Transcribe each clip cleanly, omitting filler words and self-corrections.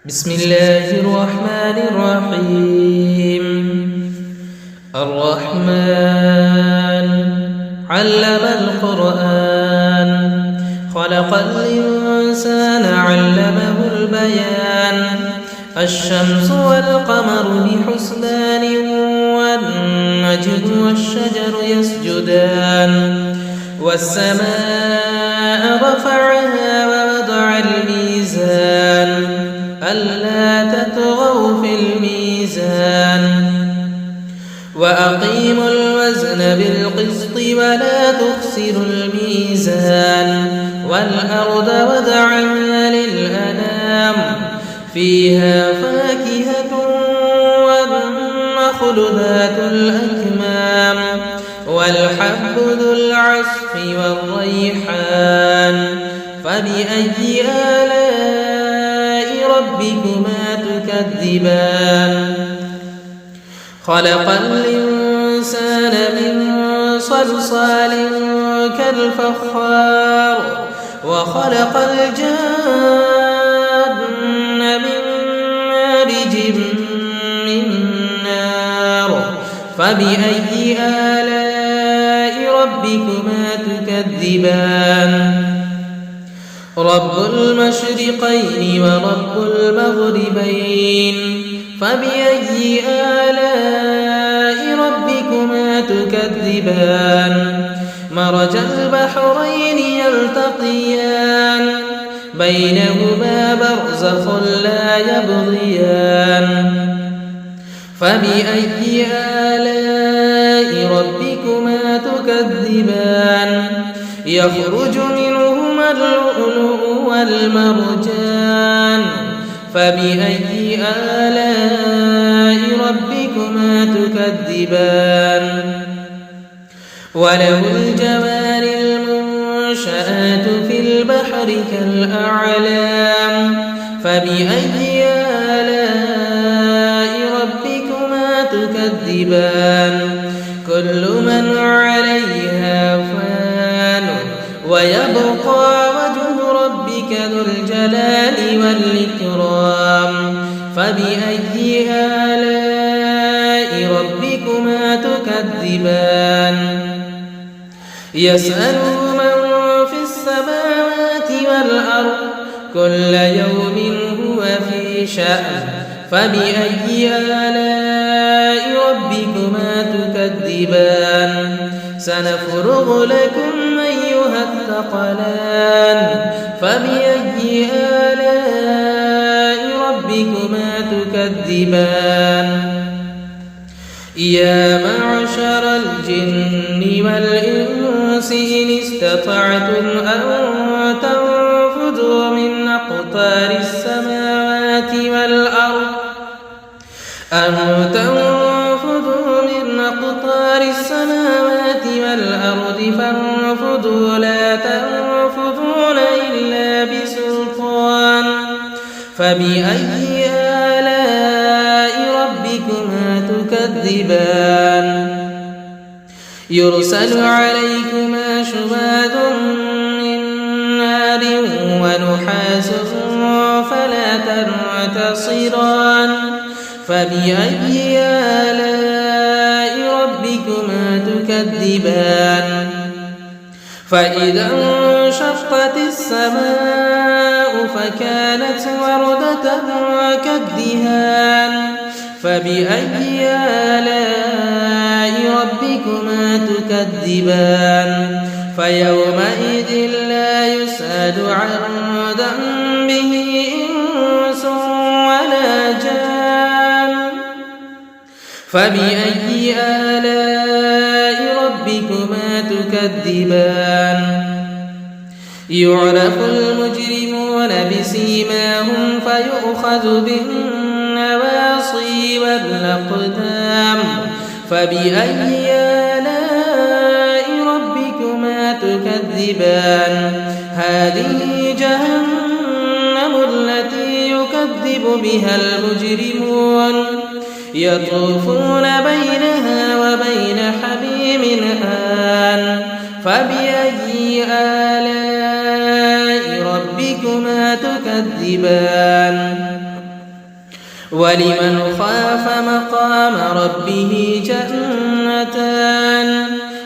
بسم الله الرحمن الرحيم. الرحمن علم القرآن خلق الإنسان علمه البيان. الشمس والقمر بحسبان والنجم والشجر يسجدان. والسماء رفعها ووضع الميزان ألا تطغوا في الميزان وأقيموا الوزن بالقسط ولا تخسروا الميزان. والأرض وضعها للأنام فيها فاكهة والنخل ذات الأكمام والحب ذو العصف والريحان. فبأي آلاء ربكما تكذبان؟ خلق الإنسان من صلصال كالفخار وخلق الجان من مارج من نار. فبأي آلاء ربكما تكذبان؟ رب المشرقين ورب المغربين. فبأي آلاء ربكما تكذبان؟ مرج البحرين يلتقيان بينهما برزخ لا يبغيان. فبأي آلاء ربكما تكذبان؟ يخرج منهما اللؤلؤ والمرجان. فبأي آلاء ربكما تكذبان؟ وله الجوار المنشآت في البحر كالأعلام. فبأي آلاء ربكما تكذبان؟ كل من عليها فان ويبقى وجه ربك ذو الجلال والإكرام. فبأي آلاء ربكما تكذبان؟ يسأله من في السماوات والأرض كل يوم هو في شأن. فبأي آلاء ربكما تكذبان؟ سنفرغ لكم أيها الثقلان. فبأي آلاء ربكما تكذبان؟ يا معشر الجن والإنس إن استطعتم أن تنفذوا من أقطار السماوات والأرض فانفذوا لا تنفذون إلا بسلطان. فبأي آلاء ربكما تكذبان؟ يرسل عليكما شواظ من نار ونحاس فلا تنتصران. فبأي آلاء ربكما تكذبان؟ فإذا انشقت السماء فكانت وردة كالدهان. فبأي آلاء ربكما تكذبان؟ فيومئذ لا يسأل عن ذنبه إنس ولا جان. فبأي آلاء ربكما تكذبان؟ يعرف المجرمون بسيماهم فيؤخذ بالنواصي والأقدام. فبأي آلاء ربكما تكذبان؟ هذه جهنم التي يكذب بها المجرمون يطوفون بينها وبين حميم آن. فبأي آلاء ربكما تكذبان؟ ولمن خاف مقام ربه جنتان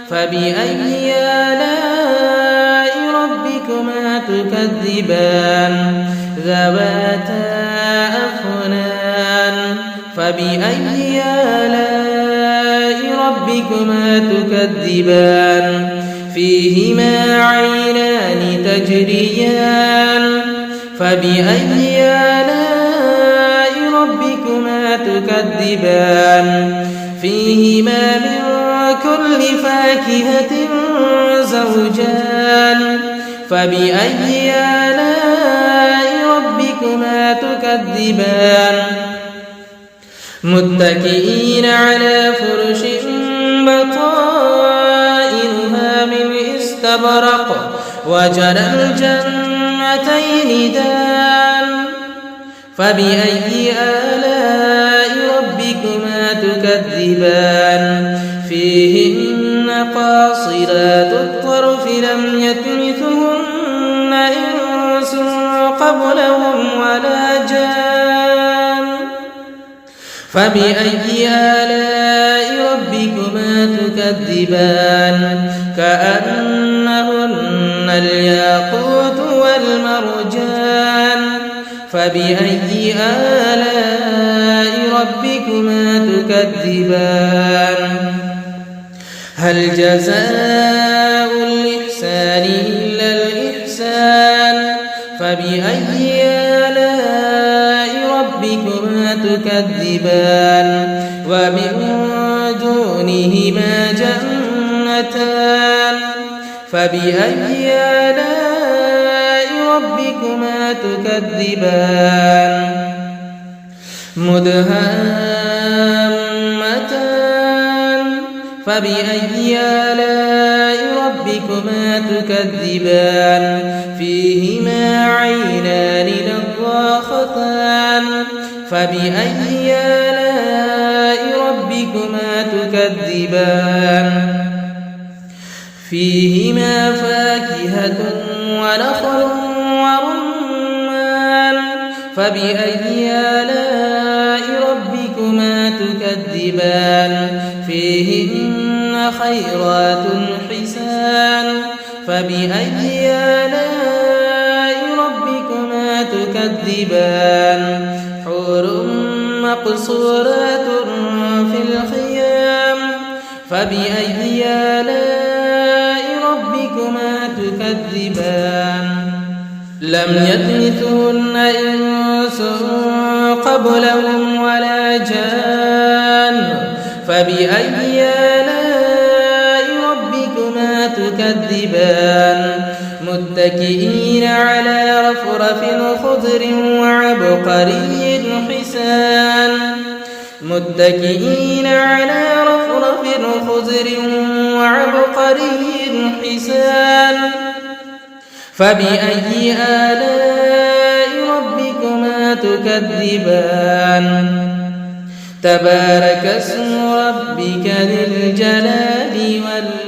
فبأي آلاء ربكما تكذبان ذواتا أفنان فبأي آلاء ربكما تكذبان فيهما عينان تجريان فبأي آلاء ربكما تكذبان فيهما من كل فاكهة زوجان فبأي آلاء ربكما تكذبان متكئين على فرش بطائنها من استبرق وجنى الجنتين دان فبأي آلاء ربكما تكذبان فيهن قاصرات الطرف لم يطمثهن إنس قبلهم ولا جان فبأي آلاء ربكما تكذبان كأنهن الياقوت والمرجان فبأي آلاء ربكما تكذبان هل جزاء الإحسان إلا الإحسان فبأي آلاء ربكما تكذبان ومن دونهما جنتان فبأي آلاء ربكما تكذبان مدهامتان فبأي آلاء ربكما تكذبان فيهما عينان نضاختان فبأي آلاء ربكما تكذبان فيهما فاكهة ونخل ورمان فبأي آلاء ربكما تكذبان فيهن خيرات حسان فبأي آلاء ربكما تكذبان حور مقصورات في الخيام فبأي آلاء ربكما تكذبان لم يطمثهن إنس قبلهم ولا جان فبأي آلاء ربكما تكذبان متكئين على رفرف خضر وعبقري حسان متكئين على رفرف خضر وعبقري حسان فبأي آلاء ربكما تكذبان تبارك اسم ربك ذي الجلال والإكرام